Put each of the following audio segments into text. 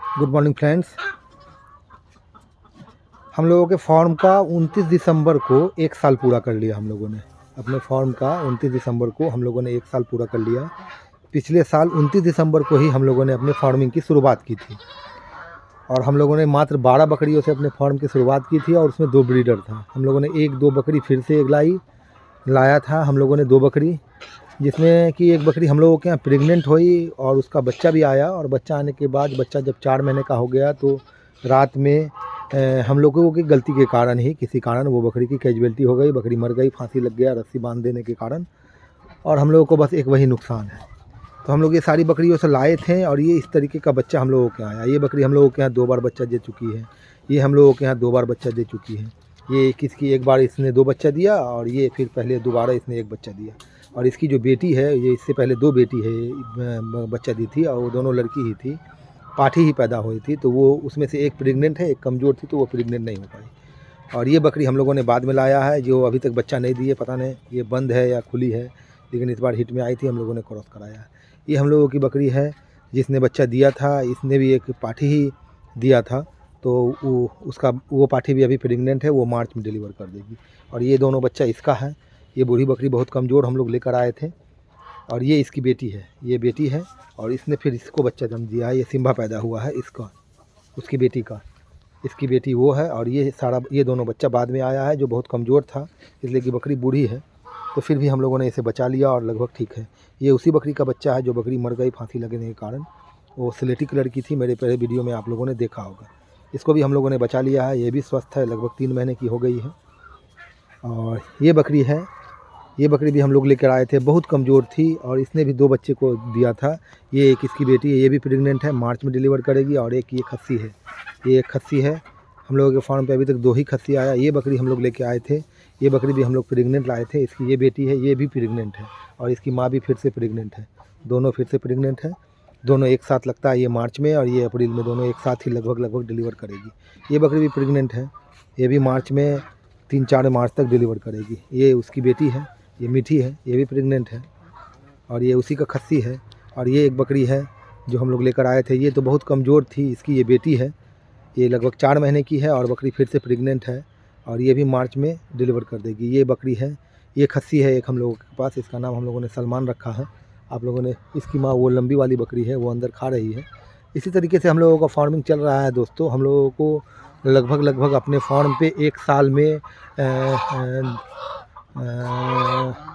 Good morning friends. हम लोगों के फॉर्म का 29 दिसंबर को 1 साल पूरा कर लिया। हम लोगों ने अपने फॉर्म का 29 दिसंबर को हम लोगों ने 1 साल पूरा कर लिया। पिछले साल 29 दिसंबर को ही हम लोगों ने अपने फार्मिंग की शुरुआत की थी और हम लोगों ने मात्र 12 बकरियों से अपने फार्म की शुरुआत की थी और उसमें 2 ब्रीडर था। हम लोगों ने 1-2 बकरी फिर से एक लाया था। हम लोगों ने 2 बकरी, जिसमें कि एक बकरी हम लोगों के यहाँ प्रेग्नेंट हुई और उसका बच्चा भी आया और बच्चा आने के बाद बच्चा जब 4 महीने का हो गया तो रात में हम लोगों की गलती के कारण ही किसी कारण वो बकरी की कैजुअलिटी हो गई, बकरी मर गई, फांसी लग गया रस्सी बांध देने के कारण। और हम लोगों को बस एक वही नुकसान है। तो हम लोग ये सारी बकरियों से लाए थे और ये इस तरीके का बच्चा हम लोगों के यहाँ आया। ये बकरी हम लोगों के यहाँ 2 बार बच्चा दे चुकी है। ये हम लोगों के यहाँ 2 बार बच्चा दे चुकी है। ये किसकी एक बार इसने 2 बच्चा दिया और ये फिर पहले दोबारा इसने 1 बच्चा दिया। और इसकी जो बेटी है, ये इससे पहले 2 बेटी है बच्चा दी थी और वो दोनों लड़की ही थी, पाठी ही पैदा हुई थी। तो वो उसमें से एक प्रेग्नेंट है, एक कमज़ोर थी, तो वो प्रेग्नेंट नहीं हो पाई। और ये बकरी हम लोगों ने बाद में लाया है, जो अभी तक बच्चा नहीं दी है। पता नहीं ये बंद है या खुली है, लेकिन इस बार हिट में आई थी, हम लोगों ने क्रॉस कराया है। ये हम लोगों की बकरी है जिसने बच्चा दिया था। इसने भी एक पाठी ही दिया था, तो वो पाठी भी अभी प्रेग्नेंट है, वो मार्च में डिलीवर कर देगी। और ये दोनों बच्चा इसका है। ये बूढ़ी बकरी बहुत कमज़ोर हम लोग लेकर आए थे और ये इसकी बेटी है। ये बेटी है और इसने फिर इसको बच्चा जन्म दिया है। ये सिम्बा पैदा हुआ है इसका, उसकी बेटी का। इसकी बेटी वो है और ये दोनों बच्चा बाद में आया है, जो बहुत कमज़ोर था, इसलिए कि बकरी बूढ़ी है। तो फिर भी हम लोगों ने इसे बचा लिया और लगभग ठीक है। ये उसी बकरी का बच्चा है जो बकरी मर गई फांसी लगने के कारण। वो स्लेटी कलर की थी, मेरे पहले वीडियो में आप लोगों ने देखा होगा। इसको भी हम लोगों ने बचा लिया है। ये भी स्वस्थ है, लगभग 3 महीने की हो गई है। और ये बकरी है, ये बकरी भी हम लोग लेकर आए थे, बहुत कमज़ोर थी और इसने भी 2 बच्चे को दिया था। ये एक इसकी बेटी है, ये भी प्रेग्नेंट है, मार्च में डिलीवर करेगी। और एक ये खस्सी है, ये एक खस्सी है। हम लोगों के फार्म पे अभी तक 2 ही खस्सी आया। ये बकरी हम लोग लेके आए थे, ये बकरी भी हम लोग प्रेग्नेंट लाए थे। इसकी ये बेटी है, ये भी प्रेग्नेंट है और इसकी माँ भी फिर से प्रेग्नेंट है। दोनों फिर से प्रेग्नेंट है, दोनों एक साथ लगता है। ये मार्च में और ये अप्रैल में, दोनों एक साथ ही लगभग डिलीवर करेगी। ये बकरी भी प्रेग्नेंट है, ये भी मार्च में 3-4 मार्च तक डिलीवर करेगी। ये उसकी बेटी है, ये मीठी है, ये भी प्रेग्नेंट है और ये उसी का खस्सी है। और ये एक बकरी है जो हम लोग लेकर आए थे, ये तो बहुत कमज़ोर थी, इसकी ये बेटी है, ये लगभग 4 महीने की है और बकरी फिर से प्रेग्नेंट है और ये भी मार्च में डिलीवर कर देगी। ये बकरी है, ये खस्सी है एक हम लोगों के पास, इसका नाम हम लोगों ने सलमान रखा है। आप लोगों ने, इसकी माँ वो लंबी वाली बकरी है, वो अंदर खा रही है। इसी तरीके से हम लोगों का फार्मिंग चल रहा है दोस्तों। हम लोगों को लगभग अपने फार्म पे 1 साल में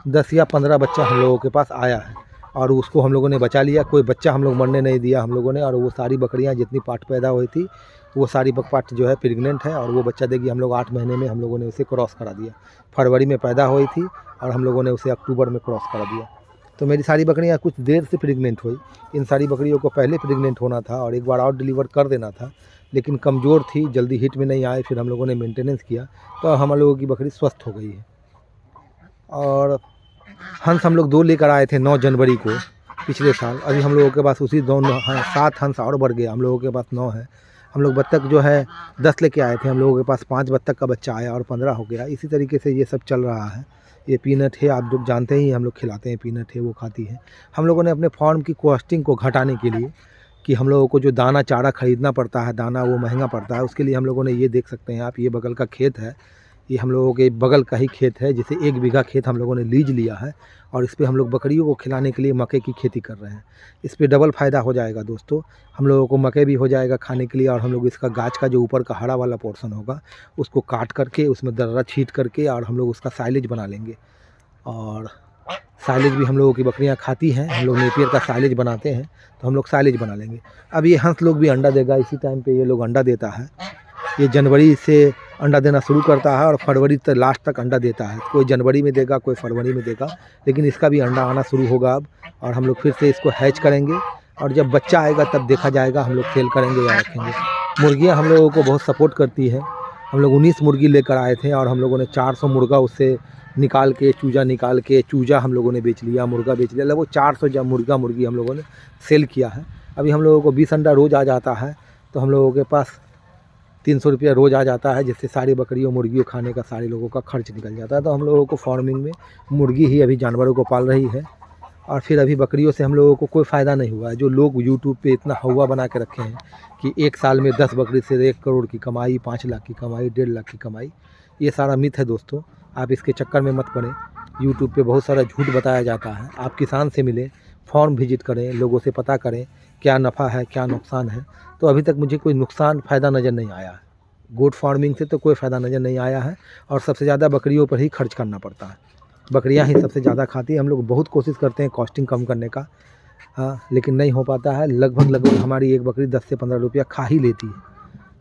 10 या 15 बच्चा हम लोगों के पास आया है और उसको हम लोगों ने बचा लिया। कोई बच्चा हम लोग मरने नहीं दिया हम लोगों ने। और वो सारी बकरियां जितनी पाठ पैदा हुई थी, वो सारी पाठ जो है प्रेग्नेंट है और वो बच्चा देगी। हम लोग 8 महीने में हम लोगों ने उसे क्रॉस करा दिया। फरवरी में पैदा हुई थी और हम लोगों ने उसे अक्टूबर में क्रॉस करा दिया। तो मेरी सारी बकरियां कुछ देर से प्रेग्नेंट हुई। इन सारी बकरियों को पहले प्रेग्नेंट होना था और एक बार और डिलीवर कर देना था, लेकिन कमज़ोर थी, जल्दी हिट में नहीं आए। फिर हम लोगों ने मेंटेनेंस किया तो हम लोगों की बकरी स्वस्थ हो गई है। और हंस हम लोग 2 लेकर आए थे 9 जनवरी को पिछले साल। अभी हम लोगों के पास उसी 7 हंस और बढ़ गया, हम लोगों के पास 9 है। हम लोग बत्तख जो है 10 लेके आए थे, हम लोगों के पास 5 बत्तख का बच्चा आया और 15 हो गया। इसी तरीके से ये सब चल रहा है। ये पीनट है, आप लोग जानते ही, हम लोग खिलाते हैं, पीनट है, वो खाती है। हम लोगों ने अपने फार्म की कॉस्टिंग को घटाने के लिए, कि हम लोगों को जो दाना चारा ख़रीदना पड़ता है, दाना वो महंगा पड़ता है, उसके लिए हम लोगों ने ये देख सकते हैं आप, ये बगल का खेत है, ये हम लोगों के बगल का ही खेत है, जिसे 1 बीघा खेत हम लोगों ने लीज लिया है और इस पे हम लोग बकरियों को खिलाने के लिए मक्के की खेती कर रहे हैं। इस पे डबल फ़ायदा हो जाएगा दोस्तों। हम लोगों को मक्के भी हो जाएगा खाने के लिए और हम लोग इसका गाछ का जो ऊपर का हरा वाला पोर्शन होगा उसको काट करके उसमें दर्रा छींट करके और हम लोग उसका साइलेज बना लेंगे। और साइलेज भी हम लोगों की बकरियां खाती हैं, हम लोग नेपियर का साइलेज बनाते हैं, तो हम लोग साइलेज बना लेंगे। अब ये हंस लोग भी अंडा देगा, इसी टाइम पे ये लोग अंडा देता है। ये जनवरी से अंडा देना शुरू करता है और फरवरी तक लास्ट तक अंडा देता है। कोई जनवरी में देगा, कोई फरवरी में देगा, लेकिन इसका भी अंडा आना शुरू होगा अब। और हम लोग फिर से इसको हैच करेंगे और जब बच्चा आएगा तब देखा जाएगा हम लोग सेल करेंगे या रखेंगे। मुर्गियाँ हम लोगों को बहुत सपोर्ट करती है। हम लोग 19 मुर्गी लेकर आए थे और हम लोगों ने 400 मुर्गा उससे निकाल के, चूजा निकाल के, चूजा हम लोगों ने बेच लिया, मुर्गा बेच लिया। लगभग 400 मुर्गी हम लोगों ने सेल किया है। अभी हम लोगों को 20 अंडा रोज़ आ जाता है, तो हम लोगों के पास 300 रुपया रोज़ आ जाता है, जिससे सारी बकरियों मुर्गियों खाने का सारे लोगों का खर्च निकल जाता है। तो हम लोगों को फार्मिंग में मुर्गी ही अभी जानवरों को पाल रही है और फिर अभी बकरियों से हम लोगों को कोई फ़ायदा नहीं हुआ है। जो लोग यूट्यूब पे इतना हौवा बना के रखे हैं कि एक साल में 10 बकरी से 1 करोड़ की कमाई, 5 लाख की कमाई, 1.5 लाख की कमाई, ये सारा मिथ है दोस्तों। आप इसके चक्कर में मत पड़ें। यूट्यूब पे बहुत सारा झूठ बताया जाता है। आप किसान से मिलें, फॉर्म विजिट करें, लोगों से पता करें क्या नफ़ा है, क्या नुकसान है। तो अभी तक मुझे कोई नुकसान फ़ायदा नज़र नहीं आया है। गोट फार्मिंग से तो कोई फ़ायदा नज़र नहीं आया है और सबसे ज़्यादा बकरियों पर ही खर्च करना पड़ता है। बकरियां ही सबसे ज़्यादा खाती हैं। हम लोग बहुत कोशिश करते हैं कॉस्टिंग कम करने का, हाँ, लेकिन नहीं हो पाता है। लगभग हमारी एक बकरी 10 से 15 रुपया खा ही लेती है,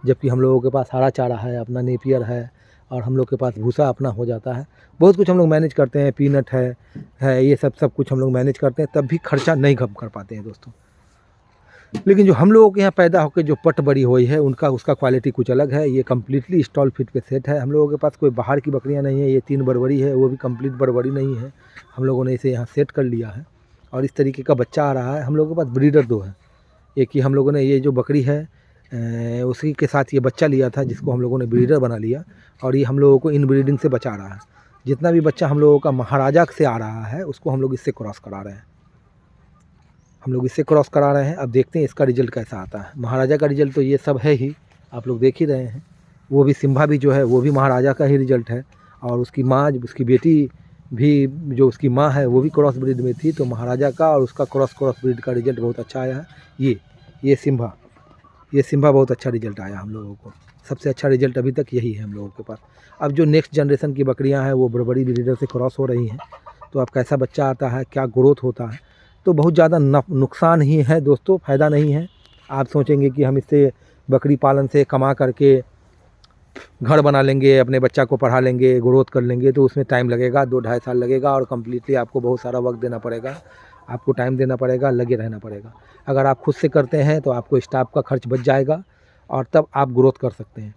जबकि हम लोगों के पास हरा चारा है, अपना नेपियर है और हम लोग के पास भूसा अपना हो जाता है। बहुत कुछ हम लोग मैनेज करते हैं, पीनट है ये सब कुछ हम लोग मैनेज करते हैं, तब भी खर्चा नहीं कम कर पाते हैं दोस्तों। लेकिन जो हम लोगों के यहाँ पैदा होकर जो पट बड़ी हुई है उसका क्वालिटी कुछ अलग है। ये कम्प्लीटली स्टॉल फिट पे सेट है। हम लोगों के पास कोई बाहर की बकरियाँ नहीं है। ये 3 बरबरी है, वो भी कंप्लीट बरबरी नहीं है। हम लोगों ने इसे यहाँ सेट कर लिया है और इस तरीके का बच्चा आ रहा है। हम लोगों के पास ब्रीडर 2 है। एक ही हम लोगों ने ये जो बकरी है उसी के साथ ये बच्चा लिया था, जिसको हम लोगों ने ब्रीडर बना लिया और ये हम लोगों को इन ब्रीडिंग से बचा रहा है। जितना भी बच्चा हम लोगों का महाराजा से आ रहा है उसको हम लोग इससे क्रॉस करा रहे हैं। अब देखते हैं इसका रिज़ल्ट कैसा आता है। महाराजा का रिज़ल्ट तो ये सब है ही, आप लोग देख ही रहे हैं। वो भी सिम्बा भी जो है वो भी महाराजा का ही रिज़ल्ट है और उसकी माँ, उसकी बेटी भी जो उसकी माँ है वो भी क्रॉस ब्रीड में थी। तो महाराजा का और उसका क्रॉस ब्रीड का रिज़ल्ट बहुत अच्छा आया है। ये सिम्बा बहुत अच्छा रिज़ल्ट आया हम लोगों को। सबसे अच्छा रिज़ल्ट अभी तक यही है हम लोगों के पास। अब जो नेक्स्ट जनरेशन की बकरियां हैं वो बड़ी ब्रीडर से क्रॉस हो रही हैं। तो अब कैसा बच्चा आता है, क्या ग्रोथ होता है, तो बहुत ज़्यादा नुकसान ही है दोस्तों, फ़ायदा नहीं है। आप सोचेंगे कि हम इससे बकरी पालन से कमा करके घर बना लेंगे, अपने बच्चा को पढ़ा लेंगे, ग्रोथ कर लेंगे, तो उसमें टाइम लगेगा, 2-2.5 साल लगेगा और कम्प्लीटली आपको बहुत सारा वक्त देना पड़ेगा, आपको टाइम देना पड़ेगा, लगे रहना पड़ेगा। अगर आप खुद से करते हैं तो आपको स्टाफ का खर्च बच जाएगा और तब आप ग्रोथ कर सकते हैं।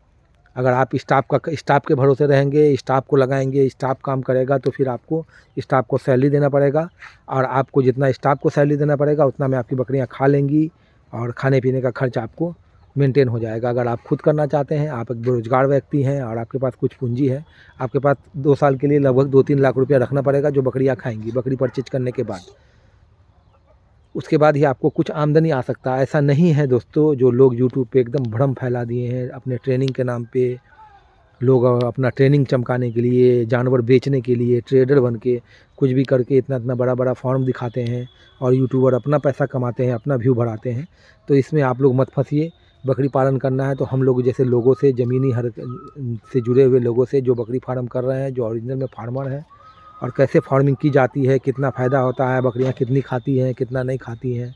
अगर आप स्टाफ के भरोसे रहेंगे, स्टाफ को लगाएंगे, स्टाफ काम करेगा, तो फिर आपको स्टाफ को सैलरी देना पड़ेगा और आपको जितना स्टाफ को सैलरी देना पड़ेगा उतना में आपकी बकरियां खा लेंगी और खाने पीने का खर्च आपको मेंटेन हो जाएगा। अगर आप खुद करना चाहते हैं, आप एक बेरोजगार व्यक्ति हैं और आपके पास कुछ पूंजी है, आपके पास 2 साल के लिए लगभग 2-3 लाख रुपया रखना पड़ेगा जो बकरियाँ खाएंगी। बकरी परचेज करने के बाद उसके बाद ही आपको कुछ आमदनी आ सकता है। ऐसा नहीं है दोस्तों, जो लोग यूट्यूब पे एकदम भ्रम फैला दिए हैं अपने ट्रेनिंग के नाम पे। लोग अपना ट्रेनिंग चमकाने के लिए, जानवर बेचने के लिए ट्रेडर बन के कुछ भी करके इतना बड़ा फार्म दिखाते हैं और यूट्यूबर अपना पैसा कमाते हैं, अपना व्यू बढ़ाते हैं। तो इसमें आप लोग मत फंसिए। बकरी पालन करना है तो हम लोग जैसे लोगों से, ज़मीनी से जुड़े हुए लोगों से, जो बकरी फार्म कर रहे हैं, जो ओरिजिनल में फार्मर हैं और कैसे फार्मिंग की जाती है, कितना फ़ायदा होता है, बकरियां कितनी खाती हैं, कितना नहीं खाती हैं,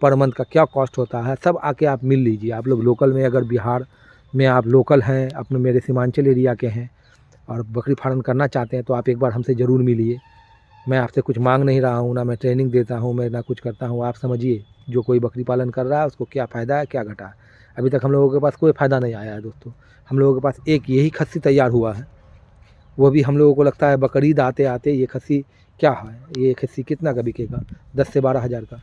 पर मंथ का क्या कॉस्ट होता है, सब आके आप मिल लीजिए। आप लोग लोकल में, अगर बिहार में आप लोकल हैं, अपने मेरे सीमांचल एरिया के हैं और बकरी फार्म करना चाहते हैं तो आप एक बार हमसे ज़रूर मिलिए। मैं आपसे कुछ मांग नहीं रहा हूँ, ना मैं ट्रेनिंग देता हूँ, मैं ना कुछ करता हूँ। आप समझिए, जो कोई बकरी पालन कर रहा है उसको क्या फ़ायदा है, क्या घाटा है। अभी तक हम लोगों के पास कोई फ़ायदा नहीं आया है दोस्तों। हम लोगों के पास एक यही खस्सी तैयार हुआ है, वो भी हम लोगों को लगता है बकरीद आते आते ये खस्सी क्या है, ये खस्सी कितना का बिकेगा, 10 से 12 हज़ार का।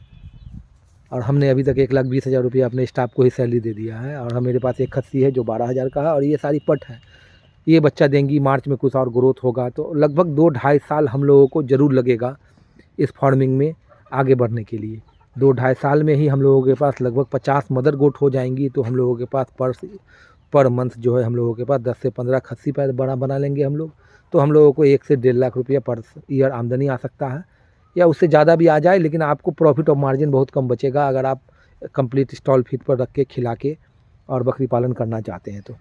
और हमने अभी तक 1,20,000 रुपये अपने स्टाफ को ही सैलरी दे दिया है और मेरे पास एक खस्सी है जो 12,000 का है और ये सारी पट है। ये बच्चा देंगी, मार्च में कुछ और ग्रोथ होगा। तो लगभग 2-2.5 साल हम लोगों को ज़रूर लगेगा इस फार्मिंग में आगे बढ़ने के लिए। 2-2.5 साल में ही हम लोगों के पास लगभग 50 मदर गोट हो जाएंगी। तो हम लोगों के पास पर मंथ जो है हम लोगों के पास 10 से 15 खस्सी पैर बना लेंगे हम लोग। तो हम लोगों को 1 से 1.5 लाख रुपया पर ईयर आमदनी आ सकता है, या उससे ज़्यादा भी आ जाए, लेकिन आपको प्रॉफिट और मार्जिन बहुत कम बचेगा अगर आप कंप्लीट स्टॉल फीड पर रख के खिला के और बकरी पालन करना चाहते हैं। तो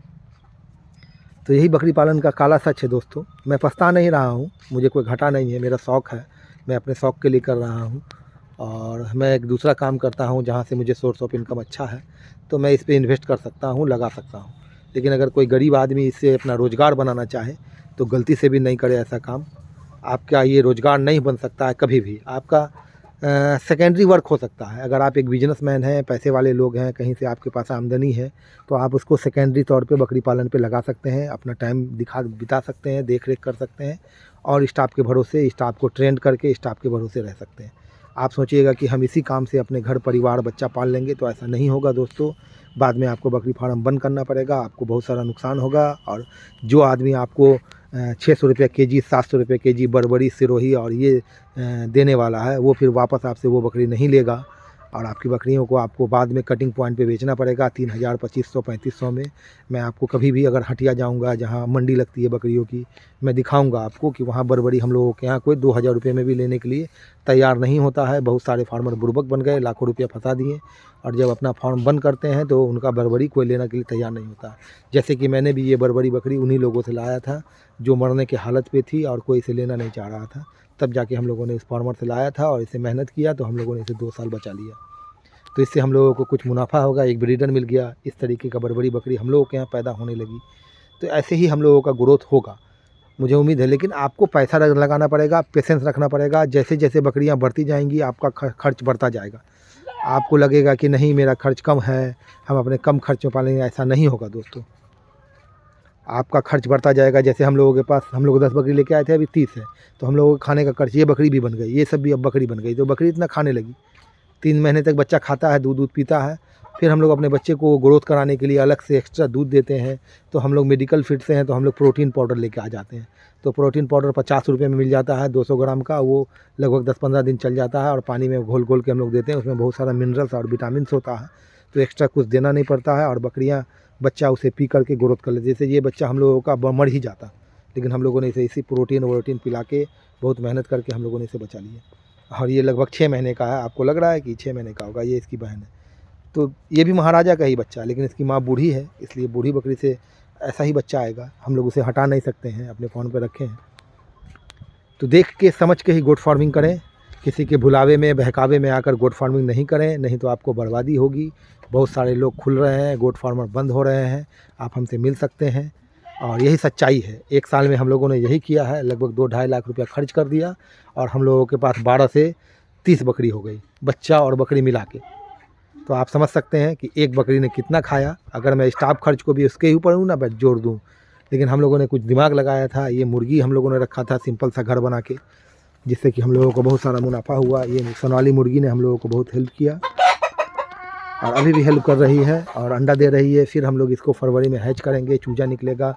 यही बकरी पालन का काला सच है दोस्तों। मैं पछता नहीं रहा हूँ, मुझे कोई घाटा नहीं है, मेरा शौक़ है, मैं अपने शौक़ के लिए कर रहा हूँ। और मैं एक दूसरा काम करता हूँ जहाँ से मुझे सोर्स ऑफ इनकम अच्छा है, तो मैं इस पे इन्वेस्ट कर सकता हूँ, लगा सकता हूँ। लेकिन अगर कोई गरीब आदमी इससे अपना रोज़गार बनाना चाहे तो गलती से भी नहीं करे ऐसा काम। आपका ये रोज़गार नहीं बन सकता है कभी भी, आपका सेकेंडरी वर्क हो सकता है। अगर आप एक बिजनेसमैन हैं, पैसे वाले लोग हैं, कहीं से आपके पास आमदनी है, तो आप उसको सेकेंडरी तौर पे बकरी पालन पे लगा सकते हैं, अपना टाइम बिता सकते हैं, देख रेख कर सकते हैं और स्टाफ के भरोसे, स्टाफ को ट्रेंड करके स्टाफ के भरोसे रह सकते हैं। आप सोचिएगा कि हम इसी काम से अपने घर परिवार बच्चा पाल लेंगे, तो ऐसा नहीं होगा दोस्तों। बाद में आपको बकरी फार्म बंद करना पड़ेगा, आपको बहुत सारा नुकसान होगा। और जो आदमी आपको 600 रुपये केजी, 700 रुपये केजी बरबरी, सिरोही और ये देने वाला है, वो फिर वापस आपसे वो बकरी नहीं लेगा और आपकी बकरियों को आपको बाद में कटिंग पॉइंट पे बेचना पड़ेगा 3000, 2500, 3500 में। मैं आपको कभी भी अगर हटिया जाऊंगा जहां मंडी लगती है बकरियों की, मैं दिखाऊंगा आपको कि वहां बरबरी हम लोगों के यहाँ कोई 2000 रुपये में भी लेने के लिए तैयार नहीं होता है। बहुत सारे फार्मर बुर्बक बन गए, लाखों रुपया फंसा दिए और जब अपना फार्म बंद करते हैं तो उनका बरबरी कोई लेने के लिए तैयार नहीं होता। जैसे कि मैंने भी ये बरबरी बकरी उन्हीं लोगों से लाया था जो मरने की हालत पे थी और कोई इसे लेना नहीं चाह रहा था, तब जाके हम लोगों ने इस फार्मर से लाया था और इसे मेहनत किया तो हम लोगों ने इसे 2 साल बचा लिया। तो इससे हम लोगों को कुछ मुनाफा होगा, एक ब्रीडर मिल गया, इस तरीके का बरबरी बकरी हम लोगों के यहाँ पैदा होने लगी। तो ऐसे ही हम लोगों का ग्रोथ होगा, मुझे उम्मीद है। लेकिन आपको पैसा लगाना पड़ेगा, पेशेंस रखना पड़ेगा। जैसे जैसे बकरियाँ बढ़ती जाएंगी आपका खर्च बढ़ता जाएगा। आपको लगेगा कि नहीं मेरा खर्च कम है, हम अपने कम खर्च में पालेंगे, ऐसा नहीं होगा दोस्तों। आपका खर्च बढ़ता जाएगा। जैसे हम लोगों के पास हम लोग 10 बकरी लेके आए थे, अभी 30 है, तो हम लोगों के खाने का खर्च, ये बकरी भी बन गई, ये सब भी अब बकरी बन गई, तो बकरी इतना खाने लगी। 3 महीने तक बच्चा खाता है, दूध पीता है। फिर हम लोग अपने बच्चे को ग्रोथ कराने के लिए अलग से एक्स्ट्रा दूध देते हैं। तो हम लोग मेडिकल फीड से हैं तो हम लोग प्रोटीन पाउडर लेके आ जाते हैं। तो प्रोटीन पाउडर 50 रुपये में मिल जाता है 200 ग्राम का, वो लगभग 10-15 दिन चल जाता है और पानी में घोल घोल के हम लोग देते हैं। उसमें बहुत सारा मिनरल्स और विटामिन होता है, तो एक्स्ट्रा कुछ देना नहीं पड़ता है और बकरियाँ बच्चा उसे पी करके ग्रोथ कर लेती है। जैसे ये बच्चा हम लोगों का मर ही जाता, लेकिन हम लोगों ने इसे इसी प्रोटीन वोटीन पिला के बहुत मेहनत करके हम लोगों ने इसे बचा लिया। और ये लगभग 6 महीने का है। आपको लग रहा है कि 6 महीने का होगा, ये इसकी बहन है। तो ये भी महाराजा का ही बच्चा है, लेकिन इसकी माँ बूढ़ी है, इसलिए बूढ़ी बकरी से ऐसा ही बच्चा आएगा। हम लोग उसे हटा नहीं सकते हैं, अपने फ़ोन पे रखे हैं। तो देख के समझ के ही गोट फार्मिंग करें, किसी के भुलावे में बहकावे में आकर गोट फार्मिंग नहीं करें, नहीं तो आपको बर्बादी होगी। बहुत सारे लोग खुल रहे हैं, गोट फार्मर बंद हो रहे हैं, आप हमसे मिल सकते हैं और यही सच्चाई है। 1 साल में हम लोगों ने यही किया है, लगभग 2-2.5 लाख रुपया खर्च कर दिया और हम लोगों के पास 12 से 30 बकरी हो गई, बच्चा और बकरी मिला के। तो आप समझ सकते हैं कि एक बकरी ने कितना खाया। अगर मैं स्टाफ खर्च को भी उसके ऊपर हूँ ना मैं जोड़ दूँ, लेकिन हम लोगों ने कुछ दिमाग लगाया था। ये मुर्गी हम लोगों ने रखा था सिंपल सा घर बना के, जिससे कि हम लोगों को बहुत सारा मुनाफा हुआ। ये सोनाली मुर्गी ने हम लोगों को बहुत हेल्प किया और अभी भी हेल्प कर रही है और अंडा दे रही है। फिर हम लोग इसको फरवरी में हैच करेंगे, चूजा निकलेगा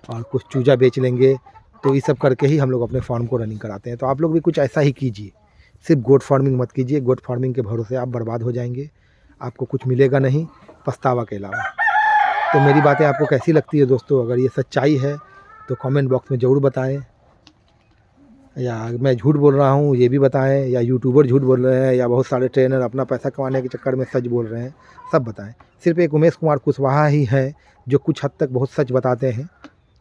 और कुछ चूजा बेच लेंगे। तो ये सब करके ही हम लोग अपने फार्म को रनिंग कराते हैं। तो आप लोग भी कुछ ऐसा ही कीजिए, सिर्फ गोट फार्मिंग मत कीजिए। गोट फार्मिंग के भरोसे आप बर्बाद हो जाएंगे, आपको कुछ मिलेगा नहीं, पछतावा के अलावा। तो मेरी बातें आपको कैसी लगती है दोस्तों? अगर ये सच्चाई है तो कमेंट बॉक्स में ज़रूर बताएं, या मैं झूठ बोल रहा हूँ ये भी बताएं, या यूट्यूबर झूठ बोल रहे हैं, या बहुत सारे ट्रेनर अपना पैसा कमाने के चक्कर में सच बोल रहे हैं, सब बताएं। सिर्फ एक उमेश कुमार कुशवाहा ही है जो कुछ हद तक बहुत सच बताते हैं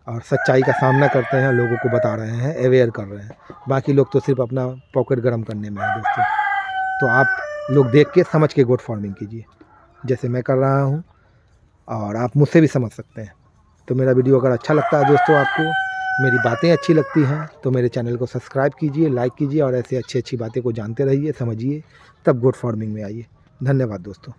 और सच्चाई का सामना करते हैं, लोगों को बता रहे हैं, अवेयर कर रहे हैं। बाकी लोग तो सिर्फ अपना पॉकेट गर्म करने में है दोस्तों। तो आप लोग देख के समझ के गोट फार्मिंग कीजिए, जैसे मैं कर रहा हूँ, और आप मुझसे भी समझ सकते हैं। तो मेरा वीडियो अगर अच्छा लगता है दोस्तों, आपको मेरी बातें अच्छी लगती हैं, तो मेरे चैनल को सब्सक्राइब कीजिए, लाइक कीजिए और ऐसे अच्छी अच्छी बातें को जानते रहिए, समझिए, तब गोट फार्मिंग में आइए। धन्यवाद दोस्तों।